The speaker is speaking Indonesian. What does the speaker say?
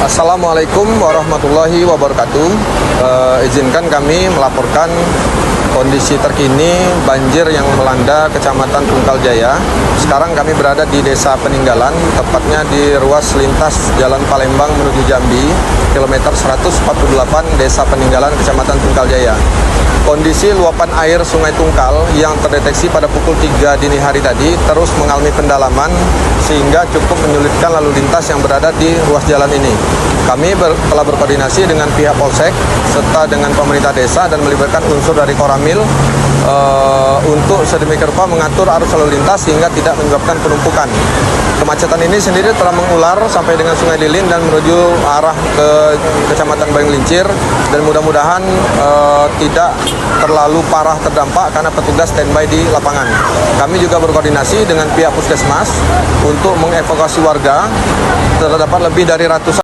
Assalamualaikum warahmatullahi wabarakatuh. Izinkan kami melaporkan kondisi terkini banjir yang melanda Kecamatan Tungkal Jaya. Sekarang kami berada di Desa Peninggalan, tepatnya di ruas lintas Jalan Palembang menuju Jambi, kilometer 148 Desa Peninggalan, Kecamatan Tungkal Jaya. Kondisi luapan air Sungai Tungkal yang terdeteksi pada pukul 3 dini hari tadi terus mengalami pendalaman sehingga cukup menyulitkan lalu lintas yang berada di ruas jalan ini. Kami telah berkoordinasi dengan pihak Polsek serta dengan pemerintah desa dan melibatkan unsur dari Koramil untuk sedemikian rupa mengatur arus lalu lintas sehingga tidak menyebabkan penumpukan. Kemacetan ini sendiri telah mengular sampai dengan Sungai Lilin dan menuju arah ke Kecamatan Bayunglincir, dan mudah-mudahan tidak terlalu parah terdampak karena petugas standby di lapangan. Kami juga berkoordinasi dengan pihak puskesmas untuk mengevakuasi warga. Terdapat lebih dari ratusan